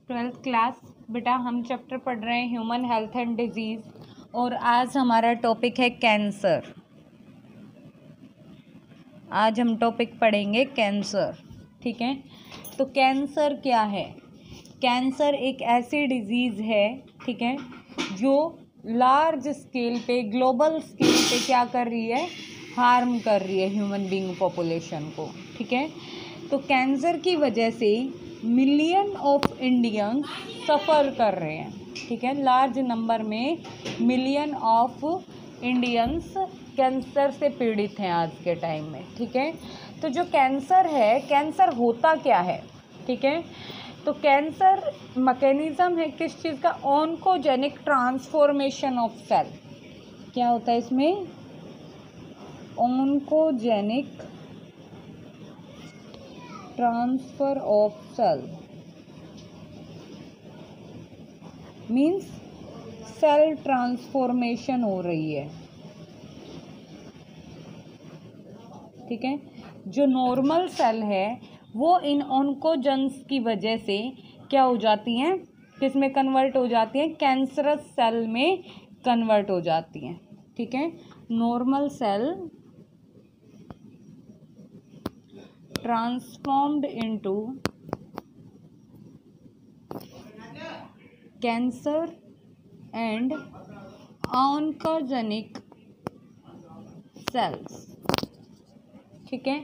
Twelfth class बेटा, हम chapter पढ़ रहे हैं ह्यूमन हेल्थ एंड डिजीज़, और आज हमारा टॉपिक है कैंसर। आज हम टॉपिक पढ़ेंगे कैंसर। ठीक है, तो कैंसर क्या है? कैंसर एक ऐसी डिजीज़ है, ठीक है, जो लार्ज स्केल पे, ग्लोबल स्केल पे क्या कर रही है? हार्म कर रही है ह्यूमन बीइंग पॉपुलेशन को। ठीक है, तो कैंसर की वजह से मिलियन ऑफ इंडियंस सफ़र कर रहे हैं। ठीक है, लार्ज नंबर में मिलियन ऑफ इंडियंस कैंसर से पीड़ित हैं आज के टाइम में। ठीक है, तो जो कैंसर है, कैंसर होता क्या है? ठीक है, तो कैंसर मैकेनिज्म है किस चीज़ का? Oncogenic transformation of cell. क्या होता है इसमें? Oncogenic transfer of cell means cell transformation हो रही है। ठीक है, जो नॉर्मल सेल है वो इन ऑन्कोजेंस की वजह से क्या हो जाती हैं? किस में कन्वर्ट हो जाती हैं? कैंसरस सेल में कन्वर्ट हो जाती हैं। ठीक है, normal cell transformed into cancer and oncogenic cells. ठीक है,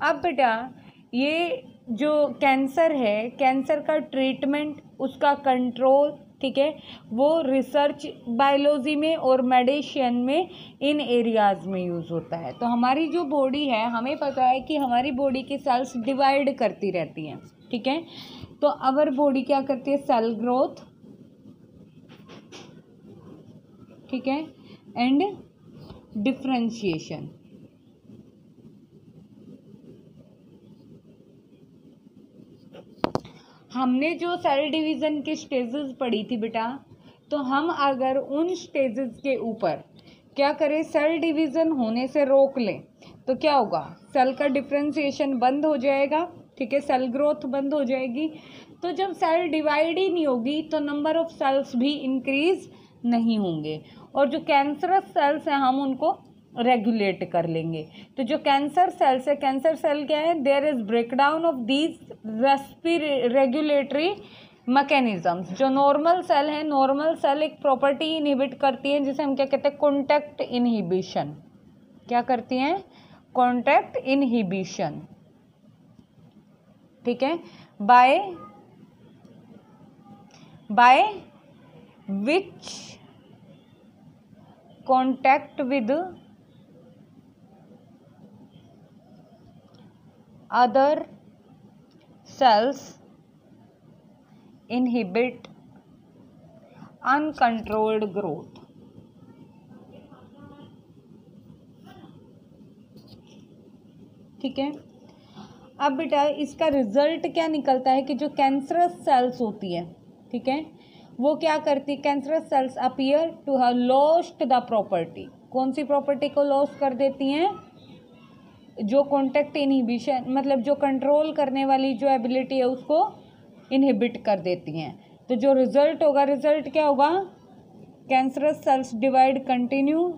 अब बेटा ये जो कैंसर है, कैंसर का ट्रीटमेंट, उसका कंट्रोल, ठीक है, वो रिसर्च बायोलॉजी में और मेडिसिन में, इन एरियाज़ में यूज़ होता है। तो हमारी जो बॉडी है, हमें पता है कि हमारी बॉडी की सेल्स डिवाइड करती रहती हैं। ठीक है, तो अवर बॉडी क्या करती है? सेल ग्रोथ, ठीक है, एंड डिफरेंशिएशन। हमने जो सेल डिवीज़न की स्टेजेस पढ़ी थी बेटा, तो हम अगर उन स्टेजेस के ऊपर क्या करें? सेल डिवीज़न होने से रोक लें तो क्या होगा? सेल का डिफरेंशिएशन बंद हो जाएगा। ठीक है, सेल ग्रोथ बंद हो जाएगी। तो जब सेल डिवाइड ही नहीं होगी तो नंबर ऑफ सेल्स भी इंक्रीज नहीं होंगे, और जो कैंसरस सेल्स हैं हम उनको रेगुलेट कर लेंगे। तो जो कैंसर सेल्स है, कैंसर सेल क्या है? There is breakdown of these regulatory mechanisms. जो नॉर्मल सेल है, नॉर्मल सेल एक प्रॉपर्टी इनहिबिट करती है जिसे हम क्या कहते हैं? Contact inhibition. क्या करती हैं? Contact inhibition. ठीक है, by which contact with other cells inhibit uncontrolled growth। ठीक है, अब बेटा इसका रिजल्ट क्या निकलता है कि जो कैंसरस सेल्स होती है, ठीक है, वो क्या करती? Cancerous cells appear to have lost the property. कौन सी प्रॉपर्टी को लॉस्ट कर देती हैं? जो कॉन्टैक्ट इनहिबिशन, मतलब जो कंट्रोल करने वाली जो एबिलिटी है उसको इनहिबिट कर देती हैं। तो जो रिजल्ट होगा, रिजल्ट क्या होगा? Cancerous cells divide continue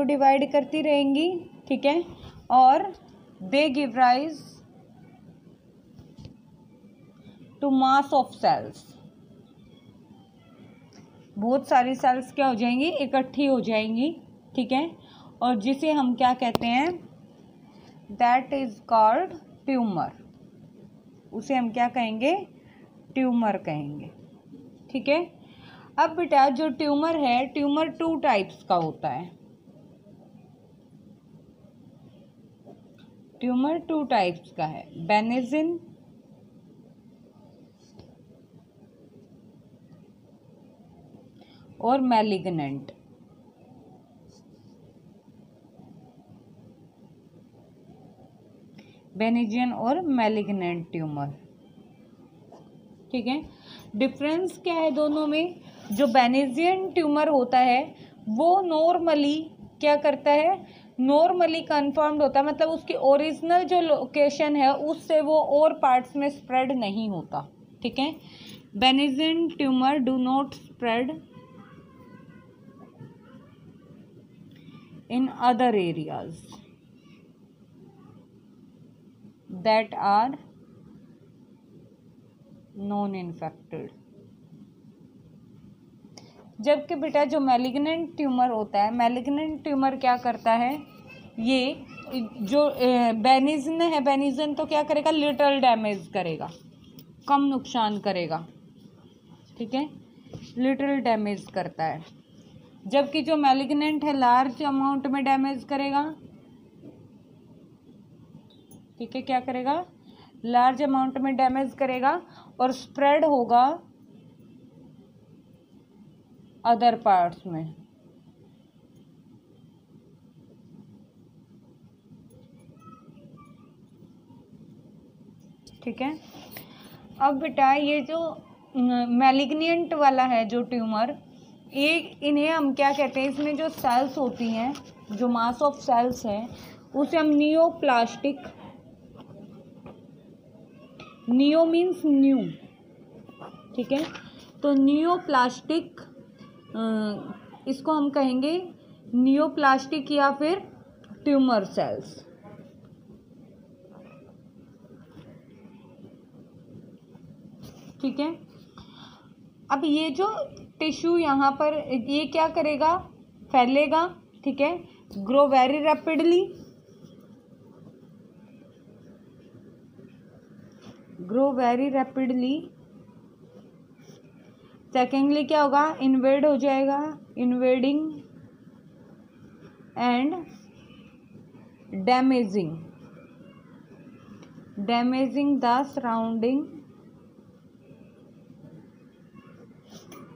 divide करती रहेंगी। ठीक है, और they give rise to mass of cells. बहुत सारी सेल्स क्या हो जाएंगी? इकट्ठी हो जाएंगी। ठीक है, और जिसे हम क्या कहते हैं? That is called tumour. उसे हम क्या कहेंगे? ट्यूमर कहेंगे। ठीक है, अब बेटा जो ट्यूमर है, ट्यूमर 2 टाइप्स का होता है। ट्यूमर 2 टाइप्स का है, बेनिजिन और मैलिग्नेंट। बेनिजियन और मैलिग्नेंट ट्यूमर। ठीक है, डिफरेंस क्या है दोनों में? जो बेनिजियन ट्यूमर होता है वो नॉर्मली क्या करता है, नॉर्मली कन्फर्म्ड होता है, मतलब उसकी ओरिजिनल जो लोकेशन है उससे वो और पार्ट्स में स्प्रेड नहीं होता, ठीक है। Benign tumour do not spread in other areas that are non infected. जबकि बेटा जो मैलिग्नेंट ट्यूमर होता है, मैलिग्नेंट ट्यूमर क्या करता है, ये जो बेनिग्न है, बेनिग्न तो क्या करेगा, लिटल डैमेज करेगा, कम नुकसान करेगा, ठीक है, लिटल डैमेज करता है। जबकि जो मैलिग्नेंट है लार्ज अमाउंट में डैमेज करेगा, ठीक है, क्या करेगा, लार्ज अमाउंट में डैमेज करेगा और स्प्रेड होगा अदर पार्ट्स में। ठीक है। अब बेटा ये जो मैलिग्नेंट वाला है जो ट्यूमर, ये इन्हें हम क्या कहते हैं, इसमें जो सेल्स होती हैं, जो मास ऑफ सेल्स है उसे हम नियोप्लास्टिक, नियो मीन्स न्यू, ठीक है, तो नियोप्लास्टिक इसको हम कहेंगे नियोप्लास्टिक या फिर ट्यूमर सेल्स। ठीक है। अब ये जो टिश्यू यहाँ पर ये क्या करेगा, फैलेगा, ठीक है, grow very rapidly, grow very rapidly. Secondly क्या होगा, इन्वेड हो जाएगा, invading and damaging, damaging the surrounding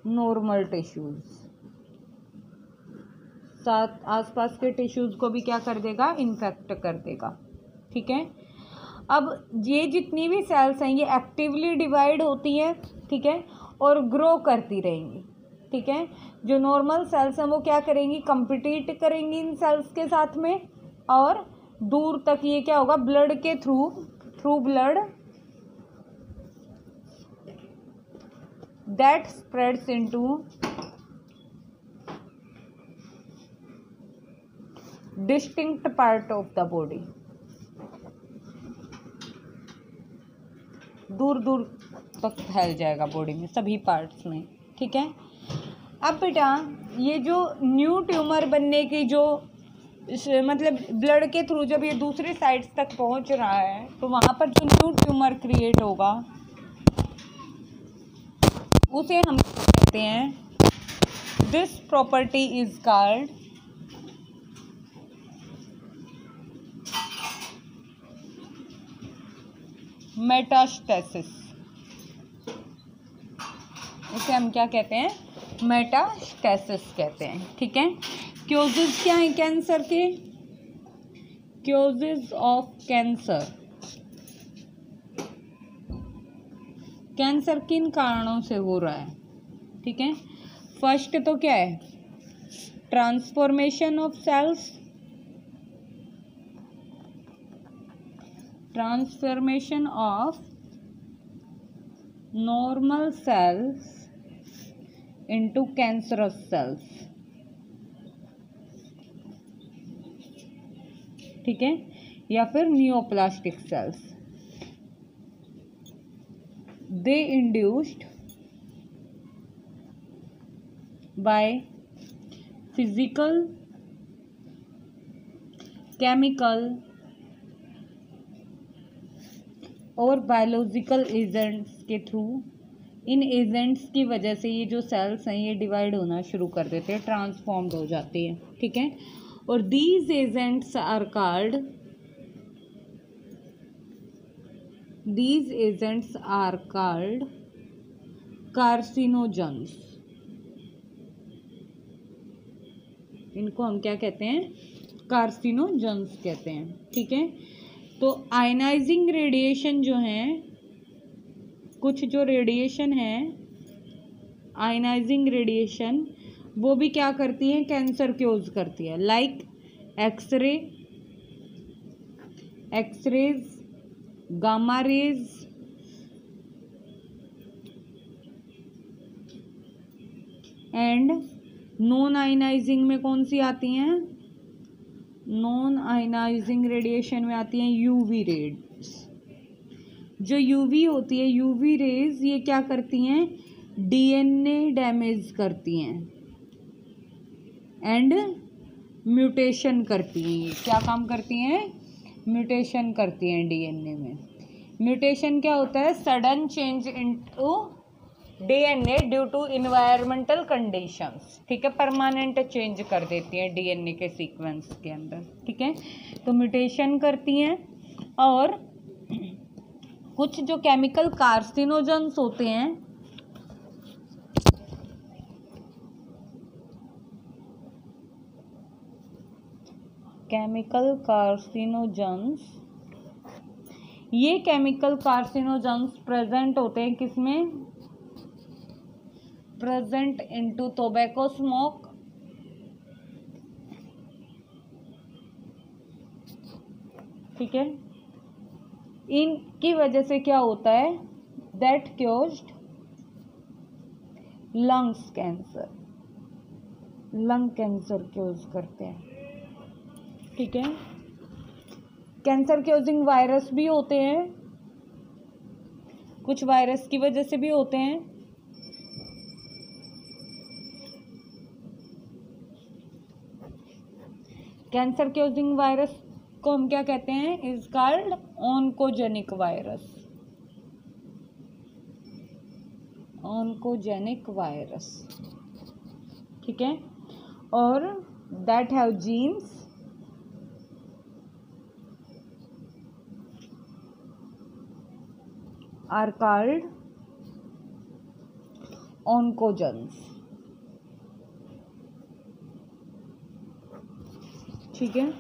normal tissues, साथ आसपास के टिश्यूज को भी क्या कर देगा, इन्फेक्ट कर देगा। ठीक है। अब ये जितनी भी सेल्स हैं ये एक्टिवली डिवाइड होती हैं, ठीक है, और ग्रो करती रहेंगी। ठीक है। जो नॉर्मल सेल्स हैं वो क्या करेंगी, कंपीट करेंगी इन सेल्स के साथ में, और दूर तक ये क्या होगा, ब्लड के through blood that spreads into distinct part of the body, दूर दूर तक फैल जाएगा बॉडी में सभी पार्ट्स में। ठीक है। अब बेटा ये जो न्यू ट्यूमर बनने की जो मतलब ब्लड के थ्रू जब ये दूसरी साइड्स तक पहुंच रहा है तो वहाँ पर जो न्यू ट्यूमर क्रिएट होगा उसे हम कहते हैं, this property is called metastasis. इसे हम क्या कहते हैं, मेटास्टेसिस कहते हैं। ठीक है। क्योजेस क्या है कैंसर के, क्योजेस ऑफ कैंसर, कैंसर किन कारणों से हो रहा है। ठीक है। फर्स्ट तो क्या है, transformation of cells, transformation of normal cells into cancerous cells. ठीक है। या फिर neoplastic cells, they induced by physical, chemical और बायोलॉजिकल एजेंट्स के थ्रू। इन एजेंट्स की वजह से ये जो सेल्स हैं ये डिवाइड होना शुरू कर देते हैं, ट्रांसफॉर्म्ड हो जाती हैं। ठीक है। और these agents are called, these agents are called carcinogens। इनको हम क्या कहते हैं, कार्सिनोजेंस कहते हैं। ठीक है। तो आयनाइजिंग रेडिएशन जो है, कुछ जो रेडिएशन है, आयनाइजिंग रेडिएशन वो भी क्या करती हैं, कैंसर क्योज करती है, like X rays, gamma rays, and non ionising में कौन सी आती हैं, नॉन आयनाइजिंग रेडिएशन में आती हैं यूवी रेज। जो यूवी होती है, यूवी रेज, ये क्या करती हैं, डीएनए डैमेज करती हैं एंड म्यूटेशन करती हैं। ये क्या काम करती हैं, म्यूटेशन करती हैं डीएनए में। म्यूटेशन क्या होता है, sudden change into DNA due to environmental conditions, ठीक है, परमानेंट चेंज कर देती हैं डीएनए के सीक्वेंस के अंदर, ठीक है। तो म्यूटेशन करती हैं। और कुछ जो केमिकल कार्सिनोजेंस होते हैं, केमिकल कार्सिनोजेंस, ये केमिकल कार्सिनोजेंस प्रेजेंट होते हैं किसमें, प्रेजेंट इनटू टोबैको स्मोक, ठीक है। इनकी वजह से क्या होता है, that caused lungs cancer, lung cancer cause करते हैं, ठीक है। कैंसर क्योजिंग वायरस भी होते हैं, कुछ वायरस की वजह से भी होते हैं। कैंसर क्योजिंग वायरस को हम क्या कहते हैं, is called oncogenic virus, oncogenic virus, ठीक है। और that have genes are called oncogenes, ठीक है।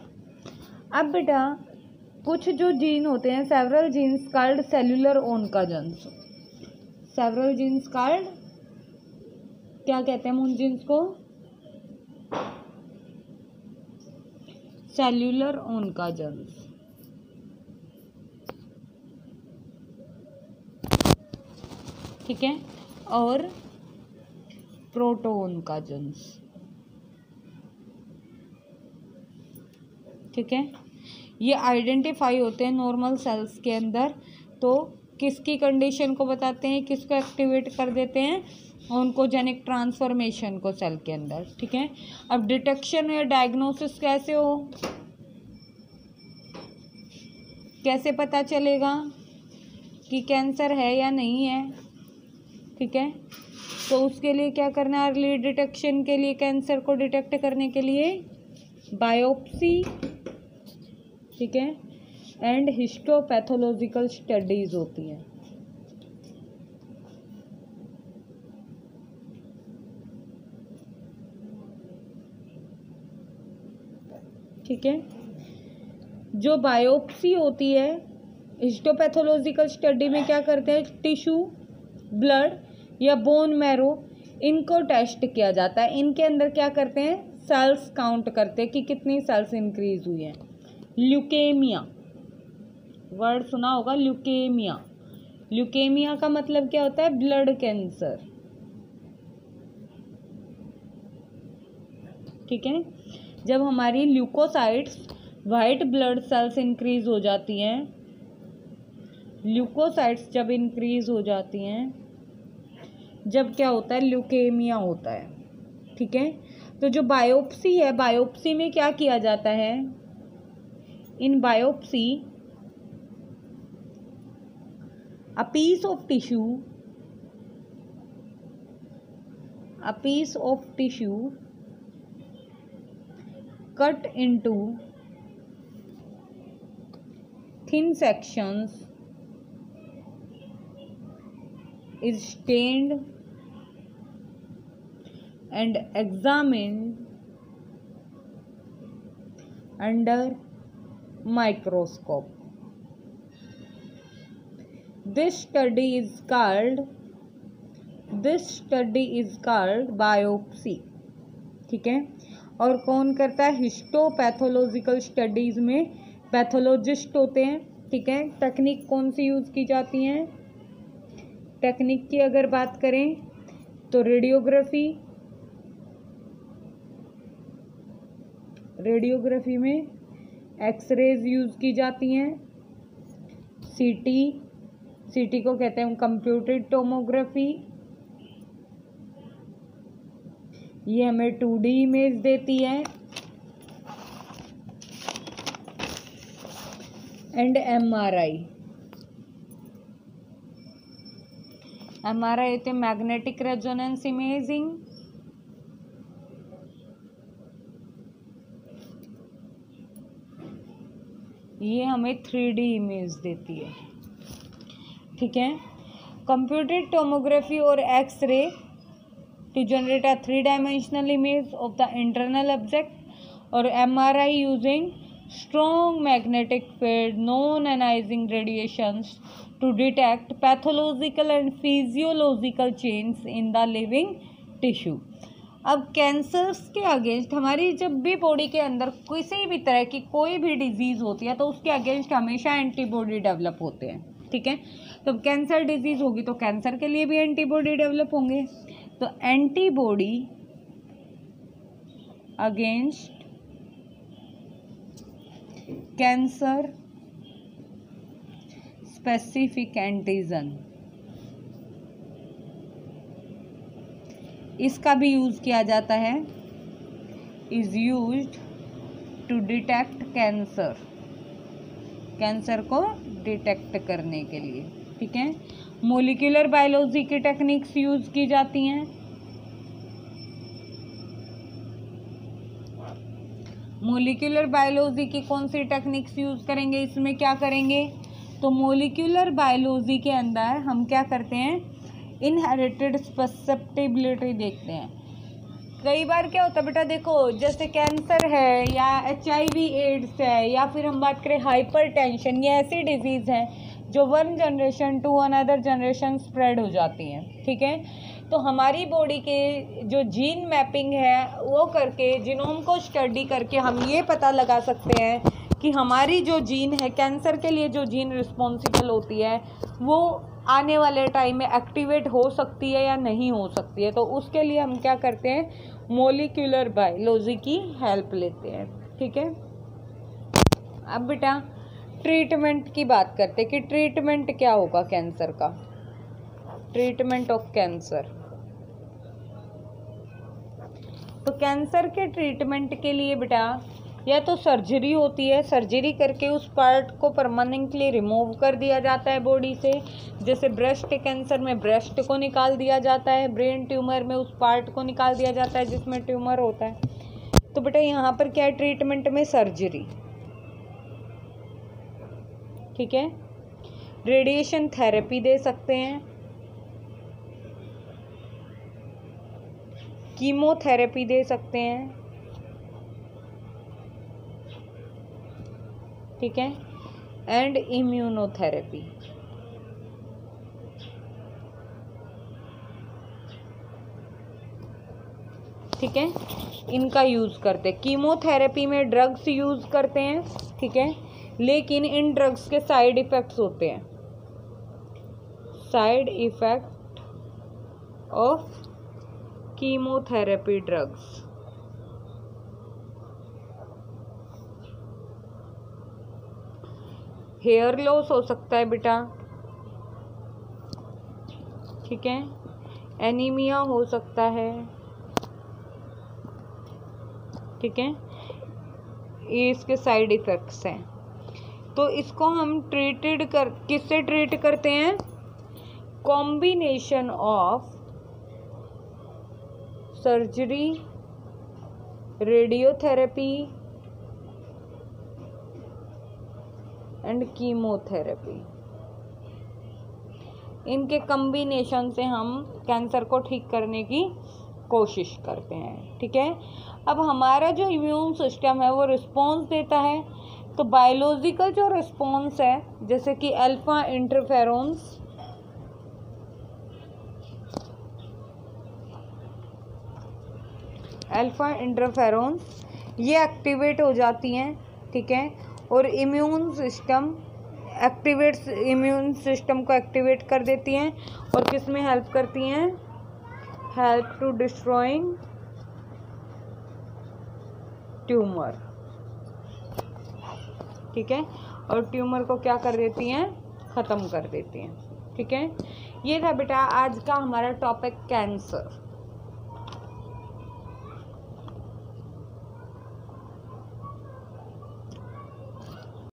अब बेटा कुछ जो जीन होते हैं, several genes called cellular oncogenes, several genes called, क्या कहते हैं उन जीन्स को, सेल्यूलर ऑन्कोजेंस, ठीक है। और प्रोटोऑन्कोजेंस, ठीक है। ये आइडेंटिफाई होते हैं नॉर्मल सेल्स के अंदर। तो किसकी कंडीशन को बताते हैं, किसको एक्टिवेट कर देते हैं, ऑन्कोजेनिक ट्रांसफॉर्मेशन को सेल के अंदर, ठीक है। अब डिटेक्शन या डायग्नोसिस कैसे हो, कैसे पता चलेगा कि कैंसर है या नहीं है, ठीक है। तो उसके लिए क्या करना है, अर्ली डिटेक्शन के लिए, कैंसर को डिटेक्ट करने के लिए बायोप्सी, ठीक है, एंड हिस्टोपैथोलॉजिकल स्टडीज होती हैं, ठीक है। जो बायोप्सी होती है, हिस्टोपैथोलॉजिकल स्टडी में क्या करते हैं, टिश्यू, ब्लड या बोन मैरो, इनको टेस्ट किया जाता है। इनके अंदर क्या करते हैं, सेल्स काउंट करते हैं कि कितनी सेल्स इंक्रीज हुई है। ल्यूकेमिया, वर्ड सुना होगा, ल्यूकेमिया, ल्यूकेमिया का मतलब क्या होता है, ब्लड कैंसर, ठीक है। जब हमारी leukocytes, white blood cells increase हो जाती हैं, ल्यूकोसाइट्स जब इंक्रीज हो जाती हैं, जब क्या होता है, ल्यूकेमिया होता है, ठीक है। तो जो बायोप्सी है, बायोप्सी में क्या किया जाता है, इन biopsy a piece of tissue cut into thin sections is stained and examined under microscope. This study is called biopsy. ठीक है। और कौन करता है? हिस्टोपैथोलॉजिकल स्टडीज़ में पैथोलॉजिस्ट होते हैं, ठीक है। टेक्निक कौन सी यूज़ की जाती हैं? टेक्निक की अगर बात करें तो रेडियोग्राफी में एक्सरेज यूज़ की जाती हैं। सीटी को कहते हैं कंप्यूटेड टोमोग्राफी, ये हमें 2D इमेज देती है। एंड एमआरआई होते मैग्नेटिक रेजोनेंस इमेजिंग, ये हमें 3D इमेज देती है, ठीक है। कंप्यूटेड टोमोग्राफी और x ray to generate a 3-dimensional image of the internal object, और MRI using strong magnetic field non-ionizing radiations to detect pathological and physiological changes in the living tissue। अब cancers के against हमारी जब भी body के अंदर किसी भी तरह की कोई भी डिजीज़ होती है तो उसके अगेंस्ट हमेशा एंटीबॉडी डेवलप होते हैं, ठीक है। तो कैंसर डिजीज़ होगी तो कैंसर के लिए भी एंटीबॉडी डेवलप होंगे। तो antibody against cancer specific antigen, इसका भी यूज़ किया जाता है, is used to detect cancer को डिटेक्ट करने के लिए, ठीक है। मोलिकुलर बायोलॉजी की टेक्निक्स यूज की जाती हैं। मोलिकुलर बायोलॉजी की कौन सी टेक्निक्स यूज करेंगे? इसमें क्या करेंगे? तो मोलिकुलर बायोलॉजी के अंदर हम क्या करते हैं? इनहेरिटेड ससेप्टिबिलिटी देखते हैं। कई बार क्या होता है बेटा, देखो जैसे कैंसर है या HIV एड्स है या फिर हम बात करें हाइपरटेंशन, ये ऐसी डिजीज़ हैं जो one generation to another generation spread हो जाती हैं, ठीक है। तो हमारी बॉडी के जो जीन मैपिंग है वो करके, जीनोम को स्टडी करके हम ये पता लगा सकते हैं कि हमारी जो जीन है, कैंसर के लिए जो जीन रिस्पॉन्सिबल होती है, वो आने वाले टाइम में एक्टिवेट हो सकती है या नहीं हो सकती है। तो उसके लिए हम क्या करते हैं? मोलिकुलर बायोलॉजी की हेल्प लेते हैं, ठीक है। अब बेटा ट्रीटमेंट की बात करते हैं कि ट्रीटमेंट क्या होगा कैंसर का। ट्रीटमेंट ऑफ कैंसर, तो कैंसर के ट्रीटमेंट के लिए बेटा या तो सर्जरी होती है, सर्जरी करके उस पार्ट को परमानेंटली रिमूव कर दिया जाता है बॉडी से। जैसे ब्रेस्ट कैंसर में ब्रेस्ट को निकाल दिया जाता है, ब्रेन ट्यूमर में उस पार्ट को निकाल दिया जाता है जिसमें ट्यूमर होता है। तो बेटा यहाँ पर क्या है? ट्रीटमेंट में सर्जरी, ठीक है। रेडिएशन थेरेपी दे सकते हैं, कीमोथेरेपी दे सकते हैं, ठीक है, एंड इम्यूनोथेरेपी, ठीक है, इनका यूज़ करते हैं। कीमोथेरेपी में ड्रग्स यूज़ करते हैं, ठीक है, लेकिन इन ड्रग्स के साइड इफ़ेक्ट्स होते हैं। Side effect of chemotherapy drugs, hair loss हो सकता है बेटा, ठीक है, एनीमिया हो सकता है, ठीक है, ये इसके साइड इफ़ेक्ट्स हैं। तो इसको हम किससे ट्रीट करते हैं? Combination of surgery, radiotherapy and chemotherapy, इनके कॉम्बिनेशन से हम कैंसर को ठीक करने की कोशिश करते हैं, ठीक है। अब हमारा जो इम्यून सिस्टम है वो रिस्पॉन्स देता है। तो बायोलॉजिकल जो रिस्पॉन्स है, जैसे कि अल्फा इंटरफेरोन्स, अल्फा इंटरफेरोन्स, ये एक्टिवेट हो जाती हैं, ठीक है, और इम्यून सिस्टम को एक्टिवेट कर देती हैं और किस में हेल्प करती हैं, हेल्प टू डिस्ट्रॉइंग ट्यूमर, ठीक है, और ट्यूमर को क्या कर देती हैं, ख़त्म कर देती हैं, ठीक है। ये था बेटा आज का हमारा टॉपिक कैंसर।